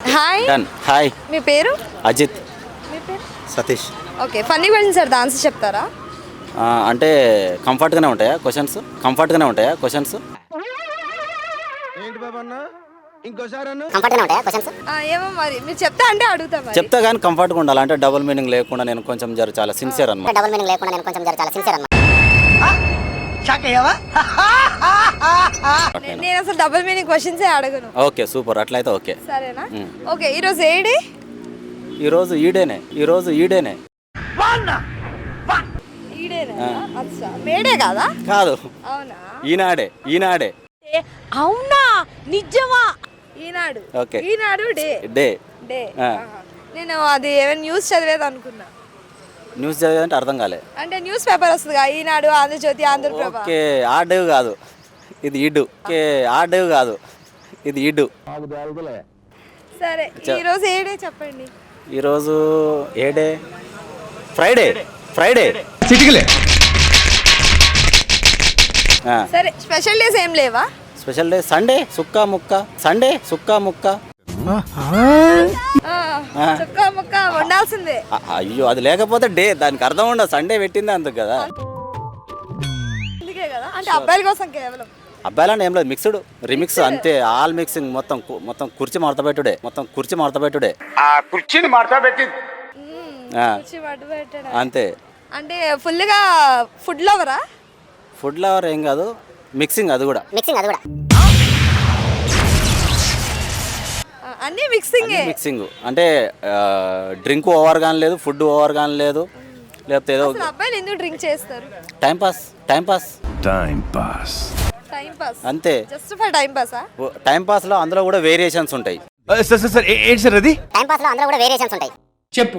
Hi done. Hi, మీ పేరు? అజిత్. మీ పేరు? Satish. Okay, funny question sir, answer చెప్తారా? అంటే కంఫర్ట్గానే ఉంటాయా క్వశ్చన్స్? కంఫర్ట్గానే ఉంటాయా క్వశ్చన్స్? ఏంటి బాబా అన్న ఇంకోసారి అన్న కంఫర్ట్గానే ఉంటాయా క్వశ్చన్స్? ఏమో మరి మీరు చెప్తా అంటే అడుగుతా మరి. చెప్తా కానీ కంఫర్ట్గా ఉండాలి. అంటే డబుల్ మీనింగ్ లేకుండా నేను కొంచెం చాలా సిన్సియర్ అనమాట. డబుల్ మీనింగ్ లేకుండా నేను కొంచెం చాలా సిన్సియర్ అన్నమాట. నేను అసలు డబుల్ మీనింగ్ క్వశ్చన్స్ అడగను. Okay, super. అట్లయితే ఓకే. సరేనా? ఓకే, ఈరోజు ఏడి? ఈరోజు ఈడేనే. ఈడేనా? అచ్చా, మేడే కాదా? కాదు, అవునా? ఈనాడే. అవునా, నిజమా? ఈనాడు. ఓకే. ఈనాడు డే. డే. డే. ఆ. నేను అది ఏమైనా న్యూస్ చదివేది అనుకున్నా. న్యూస్ చదివేదంటే అర్థం కాలే. అంటే న్యూస్ పేపర్ వస్తుందిగా, ఈనాడు, ఆంధ్రజ్యోతి, ఆంధ్రప్రభ. ఓకే, ఆ డేవ్ కాదు, ఇది ఈడు. ఓకే, ఆ డేవ్ కాదు, ఇది ఈడు. సరే, ఈరోజు ఏడే చెప్పండి. ఈరోజు ఏ డే? ఫ్రైడే. చిటికలే సరే, స్పెషల్ డేస్ ఏం లేవా? స్పెషల్ డే సండే సుక్క ముక్క. చుక్క ముక్క వండాల్సిందే. అయ్యో, అది లేకపోతే డే దానికి అర్థం ఉండదు. సండే పెట్టింది అందుకు కదా. అందుకే కదా, అంటే అబ్బాయిల కోసం కేవలం. అబ్బాయిలని ఏం లేదు, మిక్స్డ్ రిమిక్స్ అంతే. ఆల్ మిక్సింగ్, మొత్తం కుర్చీ మడత పెట్టుడే. కుర్చీని మార్చబెట్టి కూర్చి పట్టు పెట్టడం. అంతే. అంటే ఫుల్గా ఫుడ్ లవరా? ఫుడ్ లవర్ ఏం కాదు, మిక్సింగ్ అది కూడా. అన్ని మిక్సింగ్. అంటే డ్రింక్ ఓవర్ కానీ లేదు, ఫుడ్ ఓవర్ కానీ లేదు. లేకపోతే ఏదో అబ్బాయిలు ఎందుకు డ్రింక్ చేస్తారు? టైం పాస్ అంతే. జస్ట్ ఫర్ టైం పాసా? టైం పాస్ లో అందులో కూడా వేరియేషన్స్ ఉంటాయి. సార్ ఏంటి సార్ అది? టైం పాస్ లో అందులో కూడా వేరియేషన్స్ ఉంటాయి. చెప్పు.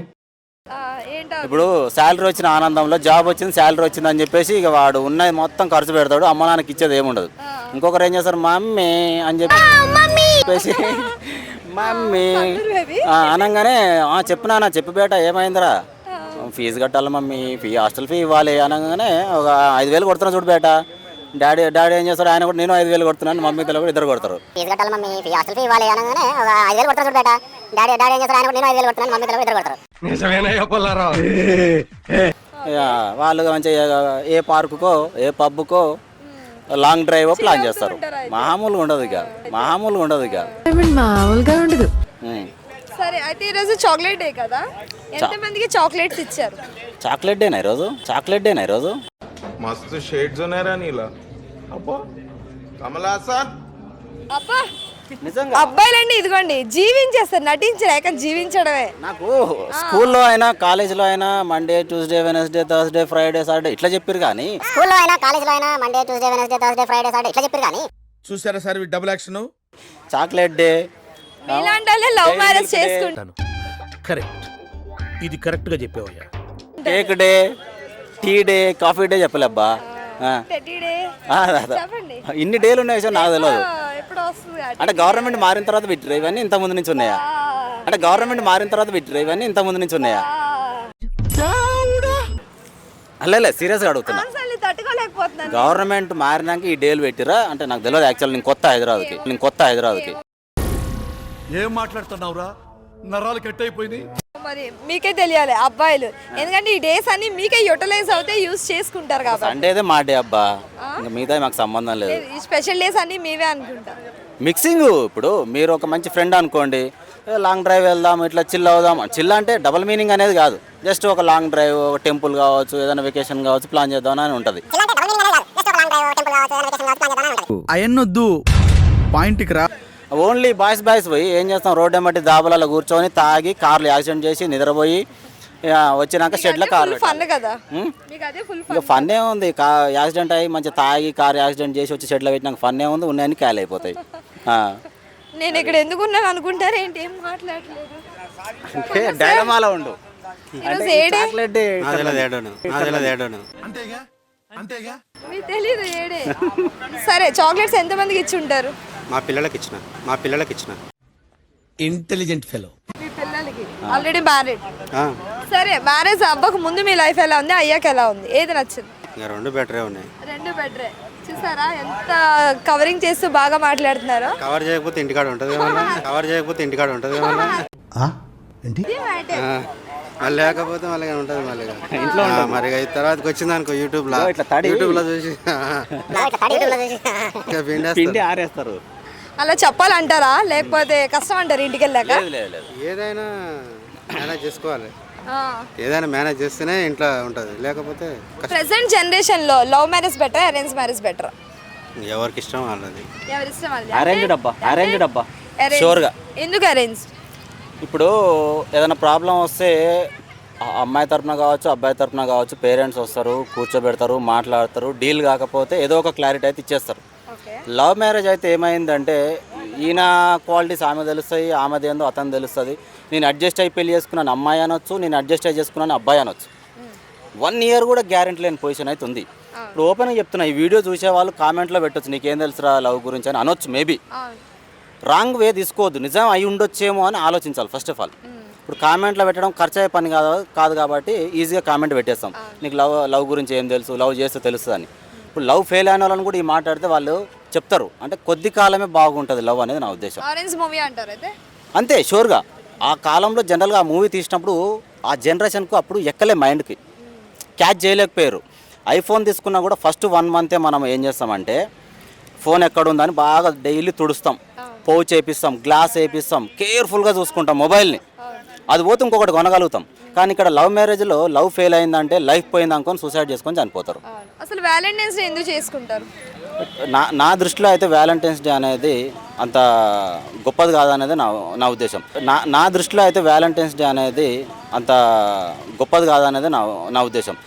ఏంటో ఇప్పుడు శాలరీ వచ్చిన ఆనందంలో జాబ్ వచ్చింది, శాలరీ వచ్చింది అని చెప్పేసి ఇక వాడు ఉన్నది మొత్తం ఖర్చు పెడతాడు. అమ్మ నాన్నకి ఇచ్చేది ఏముండదు. ఇంకొకరు ఏం చేస్తారు, మమ్మీ అని చెప్పేసి మమ్మీ అనగానే చెప్పినా చెప్పు బేట ఏమైందిరా, ఫీజు కట్టాలి మమ్మీ, హాస్టల్ ఫీ ఇవ్వాలి అనగానే ఒక 5,000 కొడుతున్నా చూడు బేట. డాడీ ఏం చేస్తాడు, ఆయన కూడా నేను 5,000 కొడుతున్నాను, మమ్మీ తల కూడా ఇద్దరు కొడతారు. ఫీజు కట్టాలి మమ్మీ, హాస్టల్ ఫీ ఇవ్వాలి అనగానే ఒక 5,000 కొడుతున్నా చూడు బేట. డాడీ ఏం చేస్తాడు, ఆయన కూడా నేను 5,000 కొడుతున్నాను, మమ్మీ తల కూడా ఇద్దరు కొడతారు. నిజమేనా పొల్లారావు? వాళ్ళు మంచిగా ఏ పార్కుకో ఏ పబ్కో లాంగ్ డ్రైవ్ ప్లాన్ చేస్తారు. మామూలుగా ఉండదు ఇక. మామూలుగా ఉండదు. సరే, అయితే ఈరోజు చాక్లెట్ డే కదా, ఎంతమందికి చాక్లెట్స్ ఇచ్చారు? చాక్లెట్ డేనా ఈరోజు? मस्त शेड्स ఉన్నాయరా నీలా. అబ్బా కమలాసన్. అబ్బా, నిజంగా అబ్బాయిలండి ఇదిగోండి జీవించేస్తారు, నటించరు, ఏక జీవించడమే. నాకు స్కూల్లో అయినా కాలేజీలో అయినా Monday Tuesday Wednesday Thursday Friday Saturday ఇట్లా చెప్పారు కానీ, స్కూల్లో అయినా కాలేజీలో అయినా Monday Tuesday Wednesday Thursday Friday Saturday ఇట్లా చెప్పారు కానీ, చూసారా sir double action. Chocolate day మీలాంటి వాళ్ళే లవ్ మ్యారేజ్ చేసుకుంటారు. కరెక్ట్, ఇది కరెక్ట్ గా చెప్పావయ్యా. Cake day, tea day, coffee day చెప్పలేబ్బా. టెడ్డీ డే చెప్పండి. ఇన్ని డేలు ఉన్నాయి విషయం నాకు తెలియదు. ఎప్పుడు వస్తుంది? అంటే గవర్నమెంట్ మారిన తర్వాత పెట్టిరు ఇవన్నీ, ఇంత ముందు నుంచి ఉన్నాయా? అల్లే సీరియస్గా అడుగుతున్నా. తట్టుకోలేకపోతున్నాను. గవర్నమెంట్ మారినాక ఈ డేలు పెట్టిరా అంటే నాకు తెలియదు. యాక్చువల్ నేను కొత్త హైదరాబాద్కి. ఏం మాట్లాడుతున్నావురా, నరాలు కట్ అయిపోయింది. మరి మీకే తెలియాలి అబ్బాయిలు, ఎందుకంటే ఈ డేస్ అన్ని మీకే యూటిలైజ్ అవుతే యూజ్ చేసుకుంటారు కాబట్టి. సండేదే మా డే అబ్బా, ఇంకా మిగతా మాకు సంబంధం లేదు. ఈ స్పెషల్ డేస్ అన్ని మీవే అనుకుంటా. మిక్సింగ్. ఇప్పుడు మీరు ఒక మంచి ఫ్రెండ్ అనుకోండి, లాంగ్ డ్రైవ్ వెళ్దాం, ఇట్లా చిల్ అవుదాం. చిల్ అంటే డబుల్ మీనింగ్ అనేది కాదు, జస్ట్ ఒక లాంగ్ డ్రైవ్, ఒక టెంపుల్ కావచ్చు, ఏదైనా వెకేషన్ కావచ్చు, ప్లాన్ చేద్దాం అని ఉంటుంది. అయన్నొద్దు, పాయింట్కి రా. ఓన్లీ బాయ్స్ పోయి ఏం చేస్తాం, రోడ్డు ఎమ్మటి దాబలలో కూర్చొని తాగి కార్లు యాక్సిడెంట్ చేసి నిద్రపోయి వచ్చినాక షెడ్లో కార్ ఫన్ కదా. మీకు అదే ఫుల్ ఇంకా ఫన్ ఏముంది, యాక్సిడెంట్ అయ్యి మంచిగా తాగి కార్ యాక్సిడెంట్ చేసి వచ్చి షెడ్లో పెట్టినాక ఫన్ ఏముంది, ఉన్నాయని క్యాల్ అయిపోతాయి. నేను ఇక్కడ ఎందుకున్నాను అనుకుంటారు ఏంటి, ఏం మాట్లాడలేదు. డైలమాలో ఉండు. చాక్లెట్ డే మీకు తెలీదు ఏడే. సరే, చాక్లెట్స్ ఎంతమందికి ఇచ్చి ఉంటారు? మా పిల్లలకి ఇచ్చిన ఇంటెలిజెంట్ ఫెలో. మీ పిల్లలకి ఆల్రెడీ మ్యారేడ్. సరే, మ్యారేజ్ అవ్వక ముందు మీ లైఫ్ ఎలా ఉంది, అయ్యాక ఎలా ఉంది, ఏది నచ్చింది? రెండు బెటరే ఉన్నాయి. రెండు బెటరే. చూసారా ఎంత కవరింగ్ చేస్తూ బాగా మాట్లాడుతున్నారో. కవర్ చేయకపోతే ఇంటికాడ ఉంటుంది ఏమన్నా, కవర్ చేయకపోతే ఇంటికాడ ఉంటుంది ఏమన్నా, ఇది matter. మళ్ళీ లేకపోతే మళ్ళీ ఉంటుంది మళ్ళీ ఇంట్లో మరి తర్వాతకి వచ్చింది అనుకో యూట్యూబ్లో చూసి ఇంకా పిండేస్తారు. ఆరేస్తారు. అలా చెప్పాలంటారా లేకపోతే కష్టం అంటారు ఇంటికి వెళ్ళాక? ఏదైనా మేనేజ్ చేసుకోవాలి, ఆ. ఏదైనా మేనేజ్ చేస్తేనే ఇంట్లో ఉంటుంది, లేకపోతే కష్టం. ప్రెసెంట్ జనరేషన్ లో love marriage better, arrange marriage better? ఎవరికి ఇష్టం వాళ్ళది. ఎవరి ఇష్టం వాళ్ళది. అరేంజ్డ్ అబ్బా, అరేంజ్డ్ అబ్బా Arranged. షూర్గా. ఎందుకు అరేంజ్? ఇప్పుడు ఏదైనా ప్రాబ్లం వస్తే అమ్మాయి తరపున కావచ్చు అబ్బాయి తరపున కావచ్చు పేరెంట్స్ వస్తారు, కూర్చోబెడతారు, మాట్లాడతారు, డీల్ కాకపోతే ఏదో ఒక క్లారిటీ అయితే ఇచ్చేస్తారు. లవ్ మ్యారేజ్ అయితే ఏమైందంటే ఈయన క్వాలిటీస్ ఆమె తెలుస్తాయి, ఆమెది ఏందో అతను తెలుస్తుంది. నేను అడ్జస్ట్ అయ్యి పెళ్లి చేసుకున్నాను అమ్మాయి అనొచ్చు, నేను అడ్జస్ట్ అయ్యి చేసుకున్నాను అబ్బాయి అనొచ్చు. 1 year కూడా గ్యారెంటీ లేని పొజిషన్ అయితే ఉంది. ఇప్పుడు ఓపెన్గా చెప్తున్నా, ఈ వీడియో చూసే వాళ్ళు కామెంట్లో పెట్టొచ్చు నీకేం తెలుసురా లవ్ గురించి అని అనొచ్చు. మేబీ రాంగ్ వే తీసుకోవద్దు, నిజం అయి ఉండొచ్చేమో అని ఆలోచించాలి ఫస్ట్ ఆఫ్ ఆల్. ఇప్పుడు కామెంట్లో పెట్టడం ఖర్చు అయ్యే పని కాదు కాబట్టి ఈజీగా కామెంట్ పెట్టేస్తాం, నీకు లవ్ గురించి ఏం తెలుసు, లవ్ చేస్తే తెలుస్తుంది అని. ఇప్పుడు లవ్ ఫెయిల్ అయిన వాళ్ళని కూడా ఈ మాట్లాడితే వాళ్ళు చెప్తారు అంటే కొద్ది కాలమే బాగుంటుంది లవ్ అనేది నా ఉద్దేశం. ఆరెంజ్ మూవీ అంటారు అయితే అంతే షూర్గా. ఆ కాలంలో జనరల్గా ఆ మూవీ తీసినప్పుడు ఆ జనరేషన్కు అప్పుడు ఎక్కలే, మైండ్కి క్యాచ్ చేయలేకపోయారు. ఐఫోన్ తీసుకున్నా కూడా ఫస్ట్ 1 month మనం ఏం చేస్తామంటే ఫోన్ ఎక్కడుందని బాగా డైలీ తుడుస్తాం, పౌచ్ వేపిస్తాం, గ్లాస్ వేపిస్తాం, కేర్ఫుల్గా చూసుకుంటాం మొబైల్ని. అది పోతే ఇంకొకటి కొనగలుగుతాం. కానీ ఇక్కడ లవ్ మ్యారేజ్లో లవ్ ఫెయిల్ అయిందంటే లైఫ్ పోయింది అనుకొని సూసైడ్ చేసుకొని చనిపోతారు. అసలు వ్యాలంటైన్స్ డే ఎందుకు చేసుకుంటారు? నా దృష్టిలో అయితే వ్యాలంటైన్స్ డే అనేది అంత గొప్పది కాదనేది నా ఉద్దేశం. నా దృష్టిలో అయితే వ్యాలంటైన్స్ డే అనేది అంత గొప్పది కాదనేది నా ఉద్దేశం.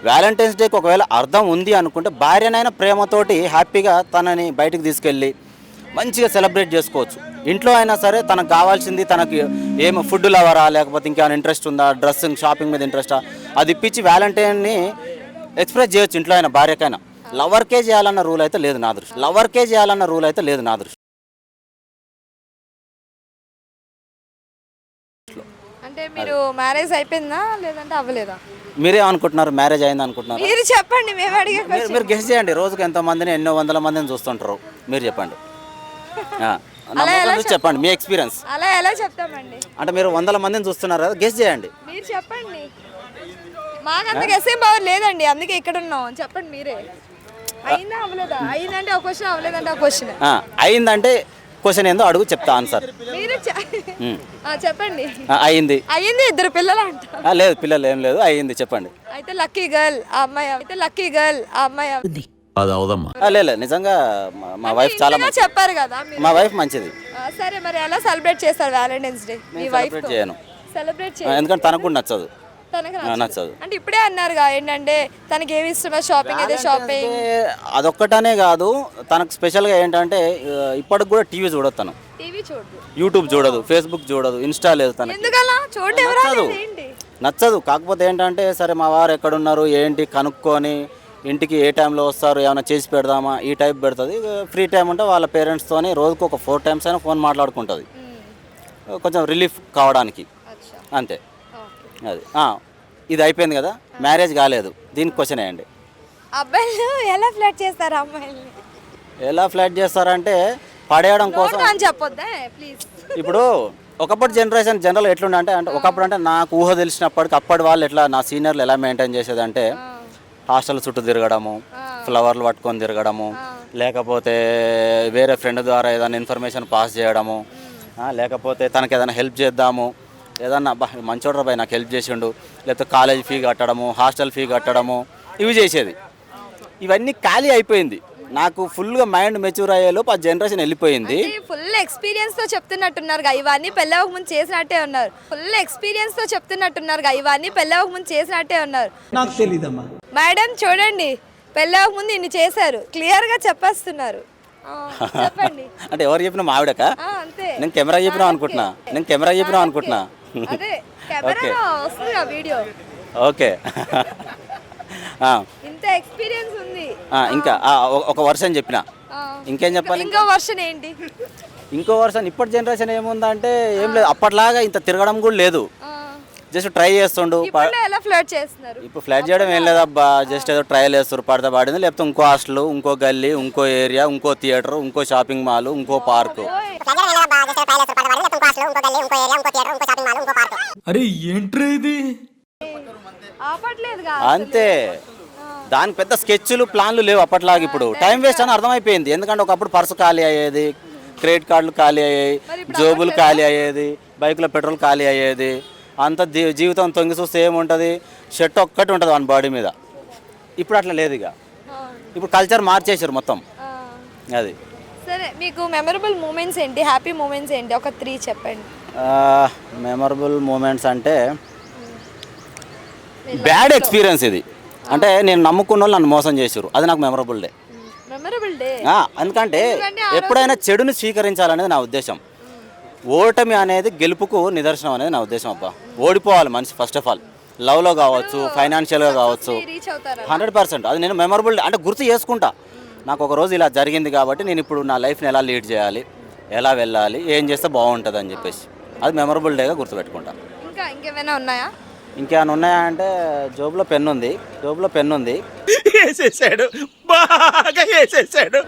వ్యాలంటైన్స్ డేకి ఒకవేళ అర్థం ఉంది అనుకుంటే భార్యనైనా ప్రేమతోటి హ్యాపీగా తనని బయటికి తీసుకెళ్ళి మంచిగా సెలబ్రేట్ చేసుకోవచ్చు. ఇంట్లో అయినా సరే తనకు కావాల్సింది, తనకి ఏమి ఫుడ్ లవరా లేకపోతే ఇంకేమైనా ఇంట్రెస్ట్ ఉందా, డ్రెస్సింగ్ షాపింగ్ మీద ఇంట్రెస్టా, అది ఇప్పించి వ్యాలంటైన్ని ఎక్స్ప్రెస్ చేయొచ్చు ఇంట్లో అయినా భార్యకైనా. లవర్కే చేయాలన్న రూల్ అయితే లేదు నా దృష్టి, లవర్కే చేయాలన్న రూల్ అయితే లేదు నా దృష్టి. అంటే మీరు మ్యారేజ్ అయిపోయిందా లేదంటే అవ్వలేదా? మీరే అనుకుంటున్నారు మ్యారేజ్ అయింది అనుకుంటున్నారు? మీరు చెప్పండి, మేము అడిగే మీరు గెస్ చేయండి. రోజుకి ఎంతమందిని, ఎన్నో 100 మందిని చూస్తుంటారు, మీరు చెప్పండి. చెప్పండి మీ ఎక్స్పీరియన్స్. అలా ఎలా చెప్తామండి? అంటే మీరు 100 మందిని చూస్తున్నారు కదా, గెస్ చేయండి. మీరు చెప్పండి, మాకంత గెస్సింగ్ పవర్ లేదండి, అందుకే ఇక్కడ ఉన్నాం. చెప్పండి మీరే. అయిందా అవ్వలేదా? అయిందంటే ఒక క్వశ్చన్, అవ్వలేదంటే ఒక క్వశ్చన్. అయిందంటే క్వశ్చన్ ఏందో అడుగు, చెప్తా ఆన్సర్. మీరు చెప్పండి. అయింది. అయ్యింది, 2 పిల్లలు అంట. లేదు పిల్లలు ఏం లేదు, అయ్యింది చెప్పండి. అయితే లక్కీ గర్ల్ ఆ అమ్మాయి, అయితే లక్కీ గర్ల్ ఆ అమ్మాయి. అది అవదమ్మా. లేదు నిజంగా మా వైఫ్ చాలా మంచిది. చెప్పారు కదా మీరు. మా వైఫ్ మంచిది. సరే మరి ఎలా సెలబ్రేట్ చేస్తారు వ్యాలంటైన్స్ డే మీ వైఫ్? చేయను, సెలబ్రేట్ ఎందుకంటే తనకు కూడా నచ్చదు. తనకు నచ్చదు. అంటే ఇప్పుడే అన్నారుగా ఏంటంటే తనకి ఏమి ఇష్టమో షాపింగ్ అయితే షాపింగ్. అదొక్కటనే కాదు, తనకు స్పెషల్గా ఏంటంటే ఇప్పటికి కూడా టీవీ చూడదు తను. టీవీ చూడదు, యూట్యూబ్ చూడదు, ఫేస్బుక్ చూడదు, ఇన్స్టా లేదు తనకి. ఎందుకలా? చూడదు, నచ్చదు. కాకపోతే ఏంటంటే సరే మా వారు ఎక్కడున్నారు ఏంటి కనుక్కొని ఇంటికి ఏ టైంలో వస్తారు, ఏమైనా చేసి పెడదామా ఈ టైప్ పెడుతుంది. ఫ్రీ టైం ఉంటే వాళ్ళ పేరెంట్స్తోని రోజుకు ఒక 4 times అయినా ఫోన్ మాట్లాడుకుంటుంది, కొంచెం రిలీఫ్ కావడానికి, అంతే. అది ఇది అయిపోయింది కదా, మ్యారేజ్ కాలేదు, దీనికి క్వశ్చన్ వేయండి. అబ్బాయిలు ఎలా ఫ్లాట్ చేస్తారు అమ్మాయిల్ని? ఎలా ఫ్లాట్ చేస్తారంటే పడేయడం కోసం అని చెప్పొద్దా ప్లీజ్. ఇప్పుడు ఒకప్పటి జనరేషన్ జనరల్ ఎట్లుండే అంటే ఒకప్పుడు అంటే నాకు ఊహ తెలిసినప్పటికి అప్పటి వాళ్ళు ఎట్లా నా సీనియర్లు ఎలా మెయింటైన్ చేసేదంటే హాస్టల్ చుట్టూ తిరగడము, ఫ్లవర్లు పట్టుకొని తిరగడము, లేకపోతే వేరే ఫ్రెండ్ ద్వారా ఏదైనా ఇన్ఫర్మేషన్ పాస్ చేయడము, లేకపోతే తనకి ఏదైనా హెల్ప్ చేద్దాము, ఏదన్నా మంచోడ్రా బాయ్ నాకు హెల్ప్ చేసిండు, లేకపోతే కాలేజ్ ఫీ కట్టడము, హాస్టల్ ఫీ కట్టడము, ఇవి చేసేది. ఇవన్నీ ఖాళీ అయిపోయింది. నాకు ఫుల్గా మైండ్ మెచ్యూర్ అయ్యేలోపు ఆ జనరేషన్ వెళ్ళిపోయింది. ఫుల్ ఎక్స్పీరియన్స్తో చెప్తున్నట్టున్నారు, ఇవన్నీ పెళ్ళవక ముందు చేసినట్టే ఉన్నారు. ఫుల్ ఎక్స్పీరియన్స్తో చెప్తున్నట్టున్నారు, ఇవన్నీ పెళ్ళవక ముందు చేసినట్టే ఉన్నారు. నాకు తెలీదమ్మా. మేడం చూడండి, పెళ్ళవక ముందు ఇన్ని చేశారు, క్లియర్గా చెప్పేస్తున్నారు. చెప్పండి. అంటే ఎవరు చెప్పినా మా ఆవిడక? అంతే. నేను కెమెరా చెప్పినా అనుకుంటున్నా. అదే కెమెరాలో వస్తుంది వీడియో. ఓకే. ఇంత ఎక్స్పీరియన్స్ ఉంది. ఇంకా ఒక వర్షన్ చెప్పిన, ఇంకేం చెప్పాలి? ఇంకో వర్షన్ ఏంటి? ఇంకో వర్షన్ ఇప్పటి జనరేషన్ ఏముందంటే ఏం లేదు, అప్పట్లాగా ఇంత తిరగడం కూడా లేదు. జస్ట్ ట్రై చేస్తుండు. ఇప్పుడు ఎలా ఫ్లర్ట్ చేస్తున్నారు? ఇప్పుడు ఫ్లాట్ చేయడం ఏం లేదబ్బా, జస్ట్ ఏదో ట్రయల్ వేస్తారు, పడతా పడింది, లేకపోతే ఇంకో హాస్టల్, ఇంకో గల్లీ, ఇంకో ఏరియా, ఇంకో థియేటర్, ఇంకో షాపింగ్ మాల్, ఇంకో పార్కు. అరే ఏంట్రా ఇది? ఆపట్లేదుగా అంతే, దానికి పెద్ద స్కెచ్లు ప్లాన్లు లేవు అప్పట్లాగా. ఇప్పుడు టైం వేస్ట్ అని అర్థమైపోయింది. ఎందుకంటే ఒకప్పుడు పర్సు ఖాళీ అయ్యేది, క్రెడిట్ కార్డులు ఖాళీ అయ్యాయి, జోబులు ఖాళీ అయ్యేది, బైక్లో పెట్రోల్ ఖాళీ అయ్యేది. అంత జీవితం తొంగి చూస్తే ఏముంటుంది, షర్ట్ ఒక్కటి ఉంటుంది వన్ బాడీ మీద. ఇప్పుడు అట్లా లేదు. ఇక ఇప్పుడు కల్చర్ మార్చేసారు మొత్తం. అది సరే, మీకు మెమరబుల్ మూమెంట్స్ ఏంటి, హ్యాపీ మూమెంట్స్ ఏంటి, ఒక 3 చెప్పండి. మెమరబుల్ మూమెంట్స్ అంటే బ్యాడ్ ఎక్స్పీరియన్స్ ఇది. అంటే నేను నమ్ముకున్న వాళ్ళు నన్ను మోసం చేశారు, అది నాకు మెమరబుల్ డే. మెమరబుల్ డే ఎందుకంటే ఎప్పుడైనా చెడుని స్వీకరించాలనేది నా ఉద్దేశం. ఓటమి అనేది గెలుపుకు నిదర్శనం అనేది నా ఉద్దేశం అబ్బా. ఓడిపోవాలి మనిషి ఫస్ట్ ఆఫ్ ఆల్, లవ్లో కావచ్చు, ఫైనాన్షియల్గా కావచ్చు. రీచ్ అవుతారా? 100% అది నేను మెమరబుల్ అంటే గుర్తు చేసుకుంటా. నాకు ఒక రోజు ఇలా జరిగింది కాబట్టి నేను ఇప్పుడు నా లైఫ్ని ఎలా లీడ్ చేయాలి, ఎలా వెళ్ళాలి, ఏం చేస్తే బాగుంటుంది అని చెప్పేసి అది మెమరబుల్ డేగా గుర్తుపెట్టుకుంటా. ఇంకేమైనా ఉన్నాయా? ఇంకేమైనా ఉన్నాయా అంటే జోబులో పెన్ ఉంది, వేసేసాడు, బాగా వేసేసాడు.